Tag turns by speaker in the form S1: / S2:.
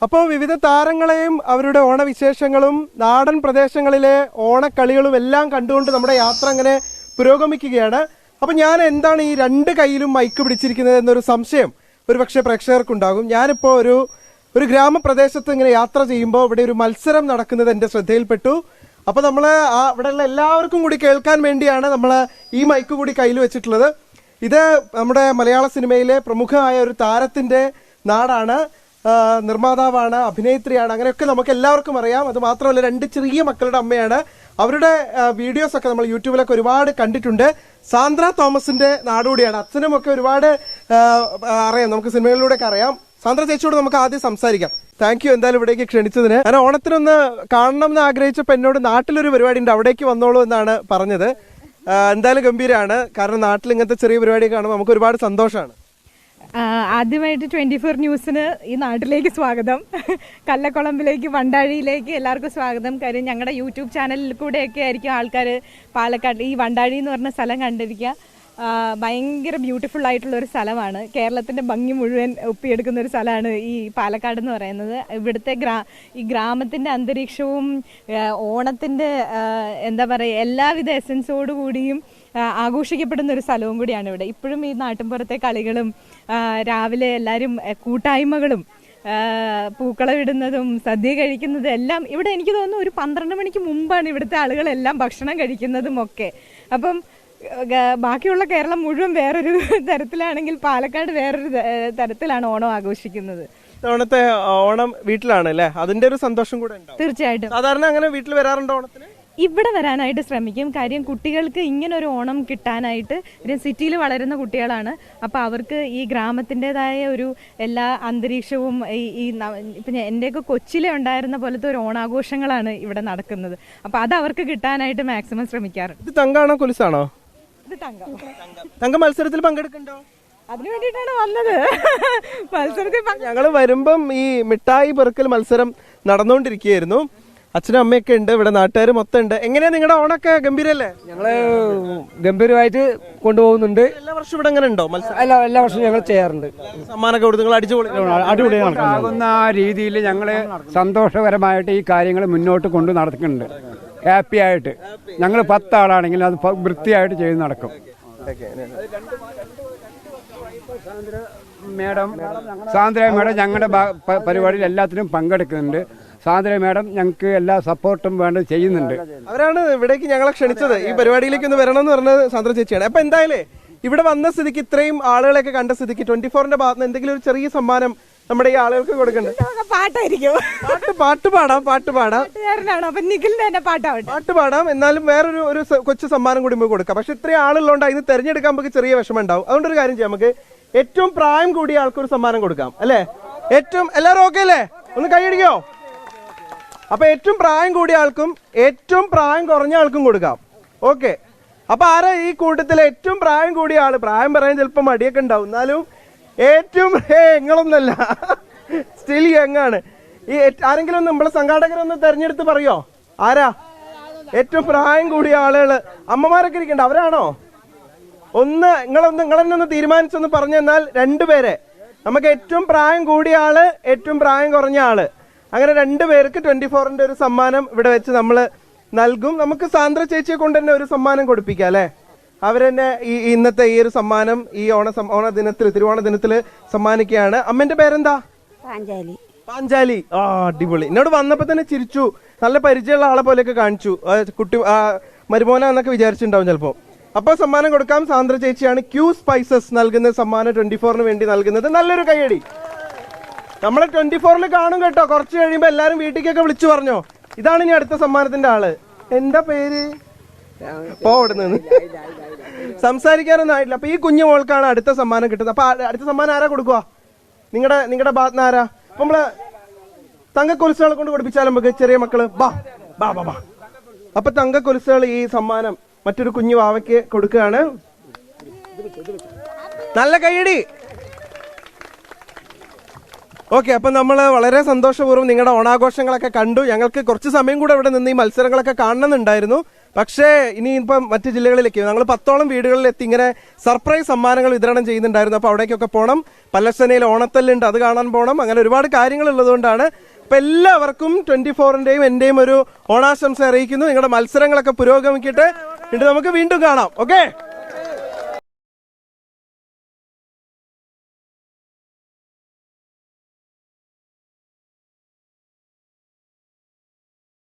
S1: അപ്പോൾ വിവിധ താരങ്ങളെയും അവരുടെ ഓണവിശേഷങ്ങളും നാടൻ പ്രദേശങ്ങളിലെ ഓണക്കളികളും എല്ലാം കണ്ടുകൊണ്ട് നമ്മുടെ യാത്ര അങ്ങനെ പുരോഗമിക്കുകയാണ്. അപ്പം ഞാൻ എന്താണ് ഈ രണ്ട് കൈയിലും മൈക്ക് പിടിച്ചിരിക്കുന്നത് എന്നൊരു സംശയം ഒരു പക്ഷേ പ്രേക്ഷകർക്കുണ്ടാകും. ഞാനിപ്പോൾ ഒരു ഗ്രാമപ്രദേശത്ത് ഇങ്ങനെ യാത്ര ചെയ്യുമ്പോൾ ഇവിടെ ഒരു മത്സരം നടക്കുന്നത് എൻ്റെ ശ്രദ്ധയിൽപ്പെട്ടു. അപ്പോൾ നമ്മൾ ഇവിടെയുള്ള എല്ലാവർക്കും കൂടി കേൾക്കാൻ വേണ്ടിയാണ് നമ്മൾ ഈ മൈക്ക് കൂടി കയ്യിൽ വെച്ചിട്ടുള്ളത്. ഇത് നമ്മുടെ മലയാള സിനിമയിലെ പ്രമുഖമായ ഒരു താരത്തിൻ്റെ നാടാണ്, നിർമ്മാതാവാണ്, അഭിനേത്രിയാണ്, അങ്ങനെയൊക്കെ നമുക്ക് എല്ലാവർക്കും അറിയാം. അത് മാത്രമല്ല രണ്ട് ചെറിയ മക്കളുടെ അമ്മയാണ്. അവരുടെ വീഡിയോസൊക്കെ നമ്മൾ യൂട്യൂബിലൊക്കെ ഒരുപാട് കണ്ടിട്ടുണ്ട്. സാന്ദ്ര തോമസിന്റെ നാടുകൂടിയാണ്. അച്ഛനും ഒക്കെ ഒരുപാട് അറിയാം, നമുക്ക് സിനിമകളിലൂടെയൊക്കെ അറിയാം. സാന്ദ്ര ചേച്ചിയോട് നമുക്ക് ആദ്യം സംസാരിക്കാം. താങ്ക് യു എന്തായാലും ഇവിടേക്ക് ക്ഷണിച്ചതിന്. ഞാൻ ഓണത്തിനൊന്ന് കാണണം എന്ന് ആഗ്രഹിച്ചപ്പോൾ എന്നോട് നാട്ടിലൊരു പരിപാടി ഉണ്ട്, അവിടേക്ക് വന്നോളൂ എന്നാണ് പറഞ്ഞത്. എന്തായാലും ഗംഭീരമാണ്, കാരണം നാട്ടിൽ ഇങ്ങനത്തെ ചെറിയ പരിപാടി കാണുമ്പോൾ നമുക്ക് ഒരുപാട് സന്തോഷമാണ്.
S2: ആദ്യമായിട്ട് 24 ന്യൂസിന് ഈ നാട്ടിലേക്ക് സ്വാഗതം. കല്ലക്കുളമ്പിലേക്ക്, വണ്ടാഴിയിലേക്ക് എല്ലാവർക്കും സ്വാഗതം. കാര്യം ഞങ്ങളുടെ യൂട്യൂബ് ചാനലിൽ കൂടെയൊക്കെ ആയിരിക്കും ആൾക്കാർ പാലക്കാട് ഈ വണ്ടാഴി എന്ന് പറഞ്ഞ സ്ഥലം കണ്ടിരിക്കുക. ഭയങ്കര ബ്യൂട്ടിഫുൾ ആയിട്ടുള്ള ഒരു സ്ഥലമാണ്. കേരളത്തിൻ്റെ ഭംഗി മുഴുവൻ ഒപ്പിയെടുക്കുന്ന ഒരു സ്ഥലമാണ് ഈ പാലക്കാട് എന്ന് പറയുന്നത്. ഇവിടുത്തെ ഈ ഗ്രാമത്തിൻ്റെ അന്തരീക്ഷവും ഓണത്തിൻ്റെ എന്താ പറയുക എല്ലാവിധ എസൻസോടുകൂടിയും ആഘോഷിക്കപ്പെടുന്ന ഒരു സ്ഥലവും കൂടിയാണ് ഇവിടെ. ഇപ്പോഴും ഈ നാട്ടിൻപുറത്തെ കളികളും രാവിലെ എല്ലാവരും കൂട്ടായ്മകളും പൂക്കളമിടുന്നതും സദ്യ കഴിക്കുന്നതും എല്ലാം ഇവിടെ എനിക്ക് തോന്നുന്നു ഒരു 12 മണിക്ക് മുമ്പാണ് ഇവിടുത്തെ ആളുകളെല്ലാം ഭക്ഷണം കഴിക്കുന്നതും ഒക്കെ. അപ്പം ബാക്കിയുള്ള കേരളം മുഴുവൻ വേറൊരു തരത്തിലാണെങ്കിൽ പാലക്കാട് വേറൊരു തരത്തിലാണ് ഓണം ആഘോഷിക്കുന്നത്.
S1: ഓണത്തെ ഓണം വീട്ടിലാണ് അല്ലേ, അതിന്റെ ഒരു സന്തോഷം കൂടെ ഉണ്ടാവും.
S2: തീർച്ചയായിട്ടും.
S1: സാധാരണ അങ്ങനെ വീട്ടിൽ വരാറുണ്ടോ ഓണത്തിന്?
S2: ഇവിടെ വരാനായിട്ട് ശ്രമിക്കും. കാര്യം കുട്ടികൾക്ക് ഇങ്ങനൊരു ഓണം കിട്ടാനായിട്ട് സിറ്റിയിൽ വളരുന്ന കുട്ടികളാണ്. അപ്പോൾ അവർക്ക് ഈ ഗ്രാമത്തിൻ്റെതായ ഒരു എല്ലാ അന്തരീക്ഷവും ഇപ്പം എൻ്റെയൊക്കെ കൊച്ചിലെ ഉണ്ടായിരുന്ന പോലത്തെ ഒരു ഓണാഘോഷങ്ങളാണ് ഇവിടെ നടക്കുന്നത്. അപ്പോൾ അത് അവർക്ക് കിട്ടാനായിട്ട് മാക്സിമം ശ്രമിക്കാറുണ്ട്.
S1: ഇത് തങ്കാണോ കൊലുസാണോ?
S2: ഇത് തങ്കം.
S1: തങ്ക മത്സരത്തിൽ പങ്കെടുക്കണ്ടോ?
S2: അതിനു വേണ്ടിയിട്ടാണ് വന്നത്. മത്സരത്തിൽ
S1: ഞങ്ങൾ വരുമ്പം ഈ മിഠായി പെറുക്കൽ മത്സരം നടന്നുകൊണ്ടിരിക്കുകയായിരുന്നു. അച്ഛനും അമ്മയൊക്കെ ഉണ്ട്, ഇവിടെ നാട്ടുകാർ മൊത്തം ഉണ്ട്. എങ്ങനെയാ നിങ്ങളുടെ ഓണൊക്കെ ഗംഭീരല്ലേ?
S3: ഞങ്ങള് ഗംഭീരമായിട്ട് കൊണ്ടുപോകുന്നുണ്ട്.
S1: എല്ലാ വർഷവും ഇവിടെ എങ്ങനെ ഉണ്ടോ മത്സരം?
S3: എല്ലാ വർഷവും ഞങ്ങൾ ചെയ്യാറുണ്ട്.
S1: സമ്മാനമൊക്കെ കൊടുത്ത് നിങ്ങൾ
S3: അടിപൊളിയാകുന്ന രീതിയിൽ ഞങ്ങൾ സന്തോഷകരമായിട്ട് ഈ കാര്യങ്ങൾ മുന്നോട്ട് കൊണ്ട് നടക്കുന്നുണ്ട്. ഹാപ്പി ആയിട്ട് ഞങ്ങൾ 10 ആളാണെങ്കിൽ അത് വൃത്തിയായിട്ട് ചെയ്ത് നടക്കും. സാന്ദ്ര മേഡം ഞങ്ങളുടെ പരിപാടിയിൽ എല്ലാത്തിനും പങ്കെടുക്കുന്നുണ്ട്. സാന്ദ്ര മേഡം ഞങ്ങൾക്ക് എല്ലാ സപ്പോർട്ടും വേണ്ടത് ചെയ്യുന്നുണ്ട്.
S1: അവരാണ് ഇവിടേക്ക് ഞങ്ങളെ ക്ഷണിച്ചത്, ഈ പരിപാടിയിലേക്ക് ഒന്ന് വരണം എന്ന് പറഞ്ഞത് സാന്ദ്ര ചേച്ചിയാണ്. അപ്പൊ എന്തായാലും ഇവിടെ വന്ന സ്ഥിതിക്ക്, ഇത്രയും ആളുകളെയൊക്കെ കണ്ട സ്ഥിതിക്ക് 24ന്റെ ഭാഗത്ത് എന്തെങ്കിലും ഒരു ചെറിയ സമ്മാനം നമ്മുടെ ഈ ആളുകൾക്ക് കൊടുക്കണ്ടേ?
S2: പാട്ടായിരിക്കും.
S1: പാട്ട് പാടാം. പാട്ട് പാടാം. എന്നാലും വേറൊരു കൊച്ചു സമ്മാനം കൂടി നമുക്ക് കൊടുക്കാം. പക്ഷെ ഇത്രയും ആളുള്ളതുകൊണ്ട് അതിന് തെരഞ്ഞെടുക്കാൻ നമുക്ക് ചെറിയ വിഷമം ഉണ്ടാവും. അതുകൊണ്ടൊരു കാര്യം ചെയ്യാം, നമുക്ക് ഏറ്റവും പ്രായം കൂടിയ ആൾക്കൊരു സമ്മാനം കൊടുക്കാം അല്ലേ? എല്ലാവരും ഓക്കെ അല്ലേ? ഒന്ന് കൈയടിക്കോ? അപ്പൊ ഏറ്റവും പ്രായം കൂടിയ ആൾക്കും ഏറ്റവും പ്രായം കുറഞ്ഞ ആൾക്കും കൊടുക്കാം. ഓക്കെ. അപ്പൊ ആരാ ഈ കൂട്ടത്തിലെ ഏറ്റവും പ്രായം കൂടിയ ആള്? പ്രായം പറയാൻ ചിലപ്പോൾ മടിയൊക്കെ ഉണ്ടാവും, എന്നാലും ഏറ്റവും നിങ്ങളൊന്നല്ല, സ്റ്റിൽ യങ്ങാണ്. ഈ ആരെങ്കിലും ഒന്ന് നമ്മളെ സംഘാടകരൊന്ന് തെരഞ്ഞെടുത്ത് പറയോ ആരാ ഏറ്റവും പ്രായം കൂടിയ ആളുകള്? അമ്മമാരൊക്കെ ഇരിക്കണ്ട, അവരാണോ? നിങ്ങളെന്നെ ഒന്ന് തീരുമാനിച്ചൊന്ന് പറഞ്ഞു തന്നാൽ 2 പേരെ നമുക്ക്, ഏറ്റവും പ്രായം കൂടിയ ആള്, ഏറ്റവും പ്രായം കുറഞ്ഞ ആള്, അങ്ങനെ 2 പേർക്ക് 24ന്റെ ഒരു സമ്മാനം ഇവിടെ വെച്ച് നമ്മൾ നൽകും. നമുക്ക് സാന്ദ്ര ചേച്ചിയെ കൊണ്ട് തന്നെ ഒരു സമ്മാനം കൊടുപ്പിക്കാം അല്ലെ? അവരെന്നെ ഇന്നത്തെ ഈ ഒരു സമ്മാനം ഈ തിരുവോണ ദിനത്തിൽ സമ്മാനിക്കുകയാണ്. അമ്മന്റെ പേരെന്താ? പാഞ്ചാലി. അടിപൊളി. എന്നോട് വന്നപ്പോ തന്നെ ചിരിച്ചു, നല്ല പരിചയമുള്ള ആളെ പോലെയൊക്കെ കാണിച്ചു. കുട്ടി മരുമോന എന്നൊക്കെ വിചാരിച്ചിട്ടുണ്ടാവും ചിലപ്പോ. അപ്പൊ സമ്മാനം കൊടുക്കാം. സാന്ദ്ര ചേച്ചിയാണ് ക്യൂ സ്പൈസസ് നൽകുന്ന സമ്മാനം 24ന് വേണ്ടി നൽകുന്നത്. നല്ലൊരു കൈയടി. നമ്മളെ 24ൽ കാണും കേട്ടോ. കുറച്ച് കഴിയുമ്പോ എല്ലാരും വീട്ടിലേക്കൊക്കെ വിളിച്ചു പറഞ്ഞോ, ഇതാണ് ഇനി അടുത്ത സമ്മാനത്തിന്റെ ആള്. എന്താ പേര്? അവിടെ നിന്ന് സംസാരിക്കാനൊന്നും ആയിട്ടില്ല. അപ്പൊ ഈ കുഞ്ഞു മോൾക്കാണ് അടുത്ത സമ്മാനം കിട്ടുന്നത്. അപ്പൊ അടുത്ത സമ്മാനം ആരാ കൊടുക്കുക? നിങ്ങളുടെ ഭാഗത്ത് ആരാ? അപ്പൊ നമ്മള് തങ്കക്കൊലുസുകളെ കൊണ്ട് കൊടുപ്പിച്ചാലും നമുക്ക്, ചെറിയ മക്കള് ബാ. അപ്പൊ തങ്കക്കൊലുസുകൾ ഈ സമ്മാനം മറ്റൊരു കുഞ്ഞു വാവയ്ക്ക് കൊടുക്കുകയാണ്. നല്ല കൈയടി. ഓക്കെ. അപ്പം നമ്മൾ വളരെ സന്തോഷപൂർവ്വം നിങ്ങളുടെ ഓണാഘോഷങ്ങളൊക്കെ കണ്ടു. ഞങ്ങൾക്ക് കുറച്ച് സമയം കൂടെ ഇവിടെ നിന്ന് ഈ മത്സരങ്ങളൊക്കെ കാണണമെന്നുണ്ടായിരുന്നു. പക്ഷേ ഇനിയിപ്പം മറ്റു ജില്ലകളിലേക്ക് ഞങ്ങൾ 10ഓളം വീടുകളിലെത്തി ഇങ്ങനെ സർപ്രൈസ് സമ്മാനങ്ങൾ വിതരണം ചെയ്യുന്നുണ്ടായിരുന്നു. അപ്പോൾ അവിടേക്കൊക്കെ പോകണം. പല്ലശ്ശനയിൽ ഓണത്തല്ലുണ്ട്, അത് കാണാൻ പോകണം. അങ്ങനെ ഒരുപാട് കാര്യങ്ങൾ ഉള്ളതുകൊണ്ടാണ് അപ്പം എല്ലാവർക്കും 24-ന്റെയും എന്റെയും ഒരു ഓണാശംസ അറിയിക്കുന്നു. നിങ്ങളുടെ മത്സരങ്ങളൊക്കെ പുരോഗമിക്കട്ടെ. എന്നിട്ട് നമുക്ക് വീണ്ടും കാണാം. ഓക്കെ.